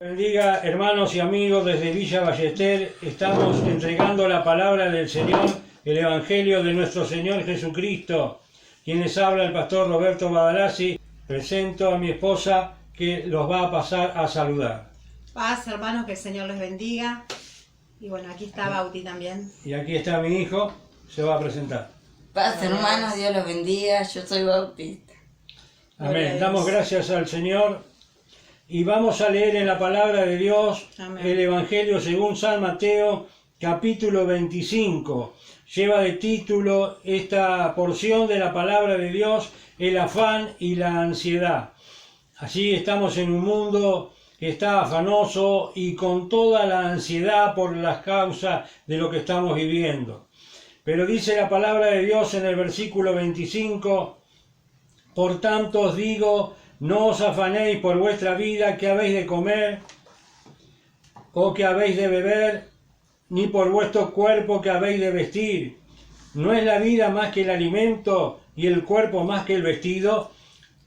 Bendiga, hermanos y amigos, desde Villa Ballester estamos entregando la palabra del Señor, el Evangelio de nuestro Señor Jesucristo. Quien les habla, el pastor Roberto Badalasi. Presento a mi esposa que los va a pasar a saludar. Paz, hermanos, que el Señor les bendiga. Y bueno, aquí está Bauti también. Y aquí está mi hijo, se va a presentar. Paz, hermanos, Dios los bendiga. Yo soy Bautista. Amén. Damos gracias al Señor. Y vamos a leer en la palabra de Dios. Amén. El Evangelio según San Mateo, capítulo 25. Lleva de título esta porción de la palabra de Dios, el afán y la ansiedad. Así estamos en un mundo que está afanoso y con toda la ansiedad por las causas de lo que estamos viviendo. Pero dice la palabra de Dios en el versículo 25, por tanto os digo, no os afanéis por vuestra vida, qué habéis de comer o qué habéis de beber, ni por vuestro cuerpo que habéis de vestir. ¿No es la vida más que el alimento y el cuerpo más que el vestido?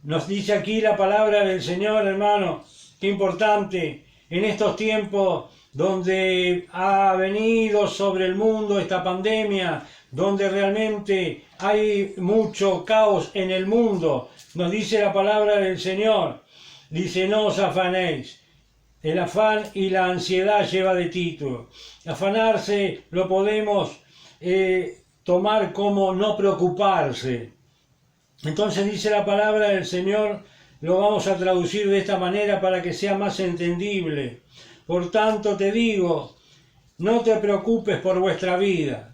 Nos dice aquí la palabra del Señor, hermano. Qué importante en estos tiempos donde ha venido sobre el mundo esta pandemia, donde realmente hay mucho caos en el mundo. Nos dice la palabra del Señor, dice, no os afanéis. El afán y la ansiedad lleva de título. Afanarse lo podemos tomar como no preocuparse. Entonces dice la palabra del Señor, lo vamos a traducir de esta manera para que sea más entendible. Por tanto te digo, no te preocupes por vuestra vida.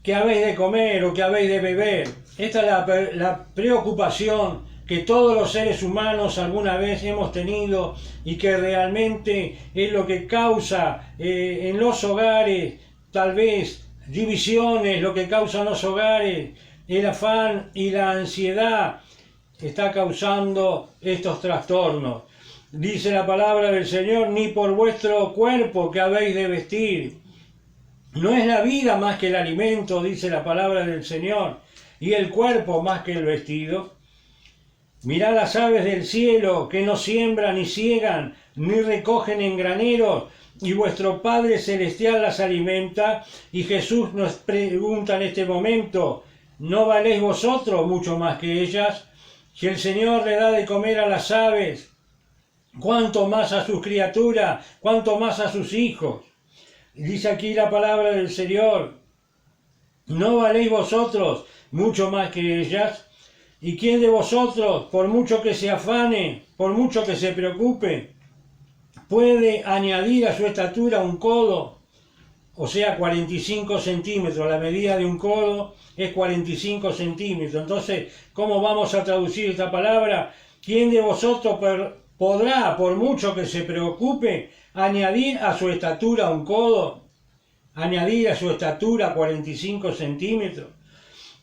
¿Qué habéis de comer o qué habéis de beber? Esta es la preocupación que todos los seres humanos alguna vez hemos tenido y que realmente es lo que causa en los hogares, tal vez divisiones, lo que causa en los hogares, el afán y la ansiedad está causando estos trastornos. Dice la palabra del Señor, ni por vuestro cuerpo que habéis de vestir. ¿No es la vida más que el alimento, dice la palabra del Señor, y el cuerpo más que el vestido? Mirad las aves del cielo, que no siembran ni siegan, ni recogen en graneros, y vuestro Padre Celestial las alimenta. Y Jesús nos pregunta en este momento, ¿no valéis vosotros mucho más que ellas? Si el Señor le da de comer a las aves, ¿cuánto más a sus criaturas? ¿Cuánto más a sus hijos? Dice aquí la palabra del Señor, ¿no valéis vosotros mucho más que ellas? ¿Y quién de vosotros, por mucho que se afane, por mucho que se preocupe, puede añadir a su estatura un codo? O sea, 45 centímetros, la medida de un codo es 45 centímetros. Entonces, ¿cómo vamos a traducir esta palabra? ¿Quién de vosotros podrá, por mucho que se preocupe, añadir a su estatura un codo? Añadir a su estatura 45 centímetros.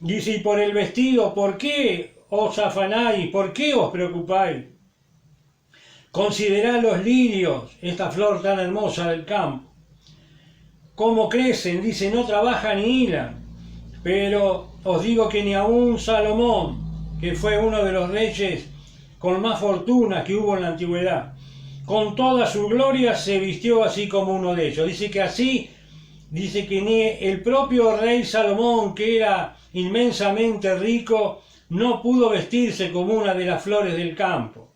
Dice, y por el vestido, ¿por qué os afanáis? ¿Por qué os preocupáis? Considerad los lirios, esta flor tan hermosa del campo. Cómo crecen, dice, no trabajan ni hilan. Pero os digo que ni aun Salomón, que fue uno de los reyes con más fortuna que hubo en la antigüedad, con toda su gloria se vistió así como uno de ellos. Dice que así, dice que ni el propio rey Salomón, que era inmensamente rico, no pudo vestirse como una de las flores del campo.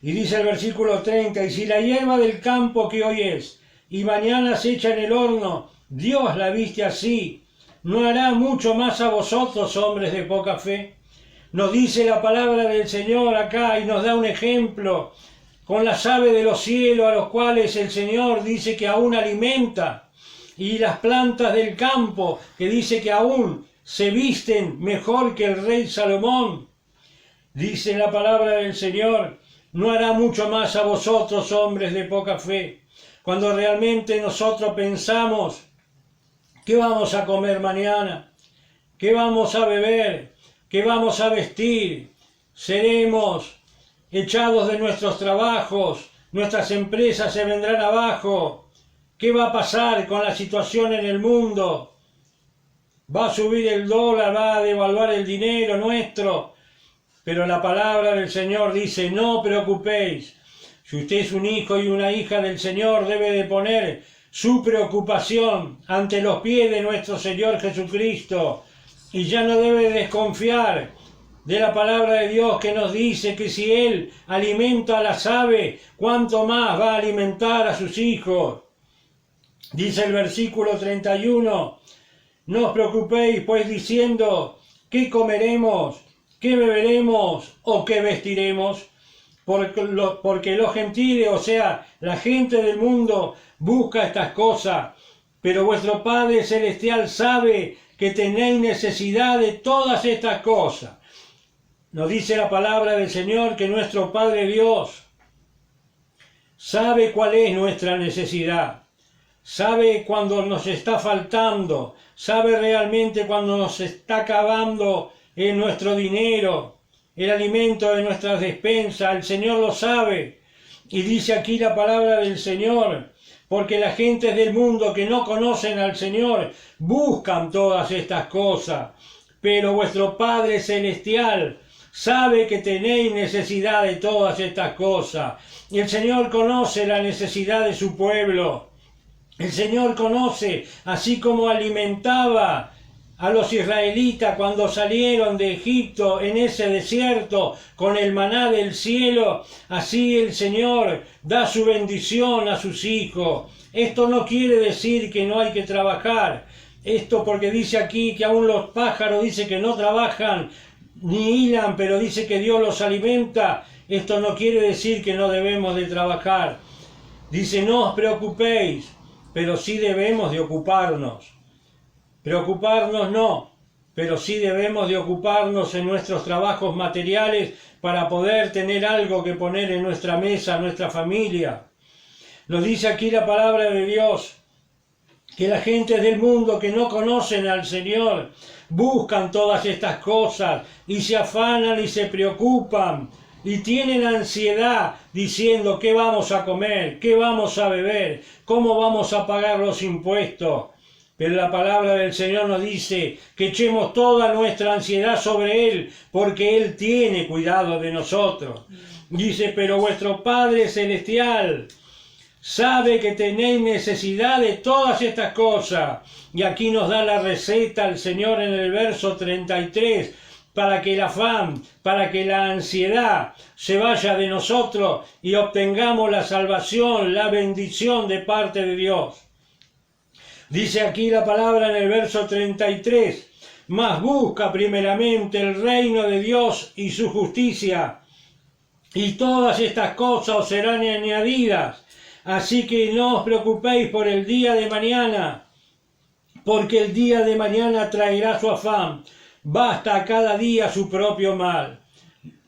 Y dice el versículo 30, y si la hierba del campo que hoy es, y mañana se echa en el horno, Dios la viste así, ¿no hará mucho más a vosotros, hombres de poca fe? Nos dice la palabra del Señor acá y nos da un ejemplo con las aves de los cielos, a los cuales el Señor dice que aún alimenta, y las plantas del campo, que dice que aún se visten mejor que el rey Salomón. Dice la palabra del Señor, ¿no hará mucho más a vosotros, hombres de poca fe? Cuando realmente nosotros pensamos, ¿qué vamos a comer mañana? ¿Qué vamos a beber? ¿Qué vamos a vestir? Seremos echados de nuestros trabajos, nuestras empresas se vendrán abajo. ¿Qué va a pasar con la situación en el mundo? Va a subir el dólar, va a devaluar el dinero nuestro. Pero la palabra del Señor dice, no preocupéis. Si usted es un hijo y una hija del Señor, debe de poner su preocupación ante los pies de nuestro Señor Jesucristo, y ya no debe desconfiar de la palabra de Dios que nos dice que si Él alimenta a las aves, ¿cuánto más va a alimentar a sus hijos? Dice el versículo 31, no os preocupéis pues diciendo, ¿qué comeremos? ¿Qué beberemos? ¿O qué vestiremos? Porque los gentiles, o sea, la gente del mundo, busca estas cosas, pero vuestro Padre Celestial sabe que tenéis necesidad de todas estas cosas. Nos dice la palabra del Señor que nuestro Padre Dios sabe cuál es nuestra necesidad, sabe cuando nos está faltando, sabe realmente cuando nos está acabando en nuestro dinero, el alimento de nuestras despensas. El Señor lo sabe. Y dice aquí la palabra del Señor, porque las gentes del mundo que no conocen al Señor buscan todas estas cosas, pero vuestro Padre Celestial sabe que tenéis necesidad de todas estas cosas. Y el Señor conoce la necesidad de su pueblo. El Señor conoce, así como alimentaba a los israelitas cuando salieron de Egipto en ese desierto con el maná del cielo, así el Señor da su bendición a sus hijos. Esto no quiere decir que no hay que trabajar. Esto porque dice aquí que aún los pájaros dice que no trabajan ni hilan, pero dice que Dios los alimenta. Esto no quiere decir que no debemos de trabajar. Dice, no os preocupéis, pero sí debemos de ocuparnos. Preocuparnos no, pero sí debemos de ocuparnos en nuestros trabajos materiales para poder tener algo que poner en nuestra mesa, en nuestra familia. Nos dice aquí la palabra de Dios, que la gente del mundo que no conocen al Señor buscan todas estas cosas y se afanan y se preocupan y tienen ansiedad diciendo qué vamos a comer, qué vamos a beber, cómo vamos a pagar los impuestos. Pero la palabra del Señor nos dice que echemos toda nuestra ansiedad sobre Él, porque Él tiene cuidado de nosotros. Dice, pero vuestro Padre Celestial sabe que tenéis necesidad de todas estas cosas. Y aquí nos da la receta el Señor en el verso 33, para que el afán, para que la ansiedad se vaya de nosotros y obtengamos la salvación, la bendición de parte de Dios. Dice aquí la palabra en el verso 33, mas busca primeramente el reino de Dios y su justicia, y todas estas cosas os serán añadidas. Así que no os preocupéis por el día de mañana, porque el día de mañana traerá su afán. Basta a cada día su propio mal.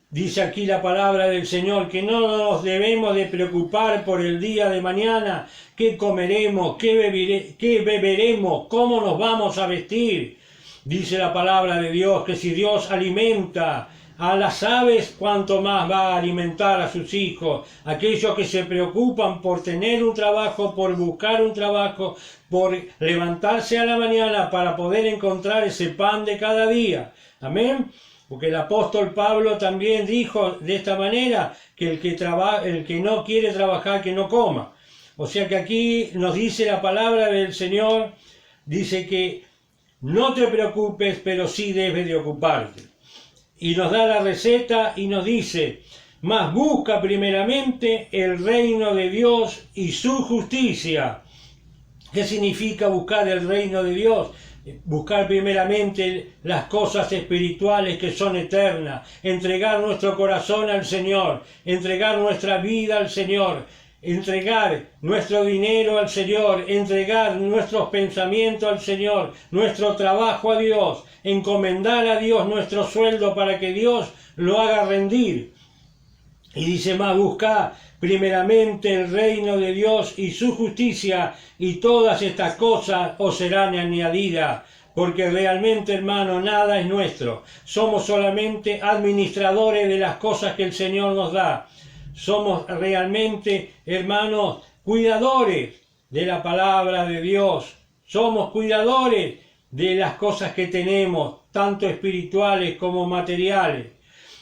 Dice aquí la palabra del Señor que no nos debemos de preocupar por el día de mañana, qué comeremos, qué beberemos, cómo nos vamos a vestir. Dice la palabra de Dios que si Dios alimenta a las aves, cuánto más va a alimentar a sus hijos. Aquellos que se preocupan por tener un trabajo, por buscar un trabajo, por levantarse a la mañana para poder encontrar ese pan de cada día. Amén. Porque el apóstol Pablo también dijo de esta manera que el que no quiere trabajar, que no coma. O sea que aquí nos dice la palabra del Señor, dice que no te preocupes, pero sí debes de ocuparte. Y nos da la receta y nos dice, mas busca primeramente el reino de Dios y su justicia. ¿Qué significa buscar el reino de Dios? Buscar primeramente las cosas espirituales que son eternas, entregar nuestro corazón al Señor, entregar nuestra vida al Señor, entregar nuestro dinero al Señor, entregar nuestros pensamientos al Señor, nuestro trabajo a Dios, encomendar a Dios nuestro sueldo para que Dios lo haga rendir. Y dice más, busca primeramente el reino de Dios y su justicia, y todas estas cosas os serán añadidas, porque realmente, hermano, nada es nuestro. Somos solamente administradores de las cosas que el Señor nos da. Somos realmente, hermanos, cuidadores de la palabra de Dios. Somos cuidadores de las cosas que tenemos, tanto espirituales como materiales.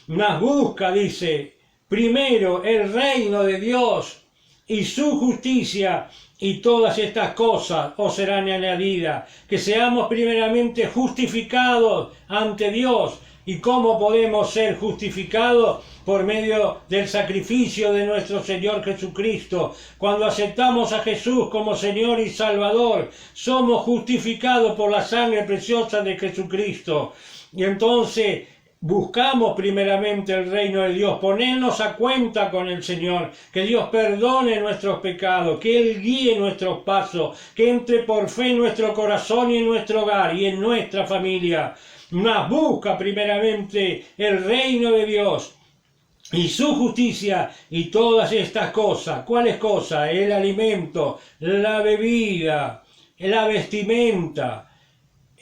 Mas busca, dice, primero el reino de Dios y su justicia, y todas estas cosas os serán añadidas. Que seamos primeramente justificados ante Dios. ¿Y cómo podemos ser justificados? Por medio del sacrificio de nuestro Señor Jesucristo. Cuando aceptamos a Jesús como Señor y Salvador, somos justificados por la sangre preciosa de Jesucristo. Y entonces buscamos primeramente el reino de Dios, ponernos a cuenta con el Señor, que Dios perdone nuestros pecados, que Él guíe nuestros pasos, que entre por fe en nuestro corazón y en nuestro hogar y en nuestra familia. Mas busca primeramente el reino de Dios y su justicia, y todas estas cosas. ¿Cuáles cosas? El alimento, la bebida, la vestimenta,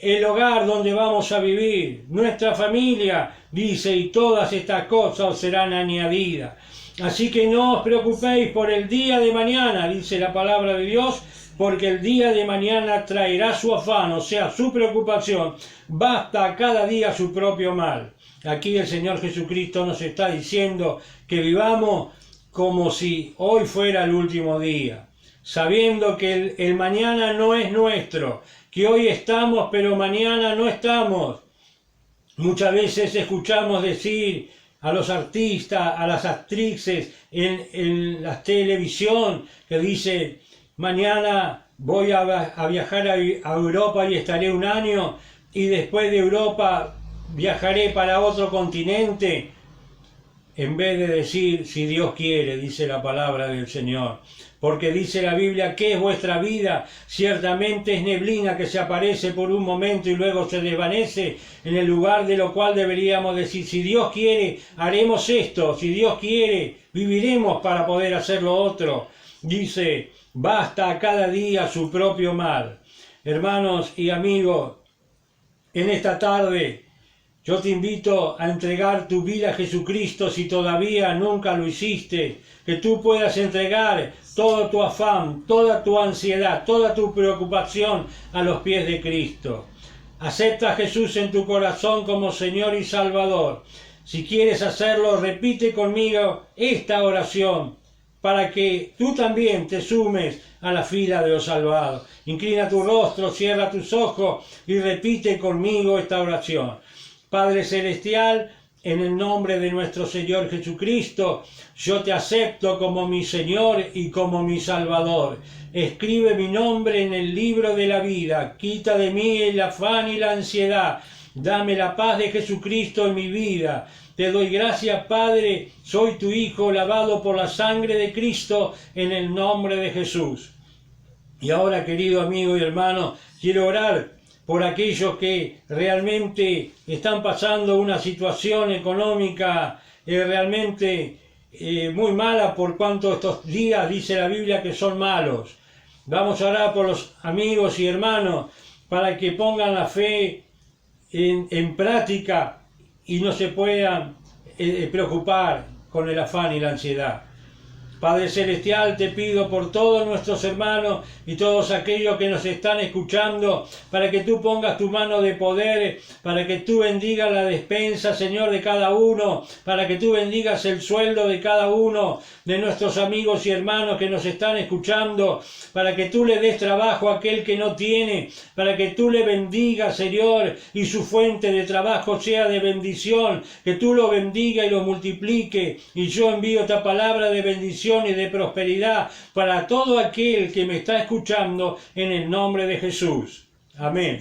el hogar donde vamos a vivir, nuestra familia, dice, y todas estas cosas os serán añadidas. Así que no os preocupéis por el día de mañana, dice la palabra de Dios, porque el día de mañana traerá su afán, o sea, su preocupación. Basta a cada día su propio mal. Aquí el Señor Jesucristo nos está diciendo que vivamos como si hoy fuera el último día, sabiendo que el mañana no es nuestro, que hoy estamos pero mañana no estamos. Muchas veces escuchamos decir a los artistas, a las actrices en la televisión, que dice: mañana voy a viajar a Europa y estaré un año, y después de Europa viajaré para otro continente. En vez de decir, si Dios quiere, dice la palabra del Señor. Porque dice la Biblia, ¿qué es vuestra vida? Ciertamente es neblina que se aparece por un momento y luego se desvanece, en el lugar de lo cual deberíamos decir, si Dios quiere, haremos esto, si Dios quiere, viviremos para poder hacer lo otro. Dice, basta a cada día su propio mal. Hermanos y amigos, en esta tarde yo te invito a entregar tu vida a Jesucristo si todavía nunca lo hiciste, que tú puedas entregar todo tu afán, toda tu ansiedad, toda tu preocupación a los pies de Cristo. Acepta a Jesús en tu corazón como Señor y Salvador. Si quieres hacerlo, repite conmigo esta oración para que tú también te sumes a la fila de los salvados. Inclina tu rostro, cierra tus ojos y repite conmigo esta oración. Padre Celestial, en el nombre de nuestro Señor Jesucristo, yo te acepto como mi Señor y como mi Salvador. Escribe mi nombre en el libro de la vida. Quita de mí el afán y la ansiedad. Dame la paz de Jesucristo en mi vida. Te doy gracias, Padre. Soy tu Hijo, lavado por la sangre de Cristo, en el nombre de Jesús. Y ahora, querido amigo y hermano, quiero orar por aquellos que realmente están pasando una situación económica realmente muy mala, por cuanto estos días dice la Biblia que son malos. Vamos a orar por los amigos y hermanos para que pongan la fe en práctica y no se puedan preocupar con el afán y la ansiedad. Padre Celestial, te pido por todos nuestros hermanos y todos aquellos que nos están escuchando, para que tú pongas tu mano de poder, para que tú bendigas la despensa, Señor, de cada uno, para que tú bendigas el sueldo de cada uno de nuestros amigos y hermanos que nos están escuchando, para que tú le des trabajo a aquel que no tiene, para que tú le bendigas, Señor, y su fuente de trabajo sea de bendición, que tú lo bendiga y lo multiplique. Y yo envío esta palabra de bendición y de prosperidad para todo aquel que me está escuchando en el nombre de Jesús. Amén.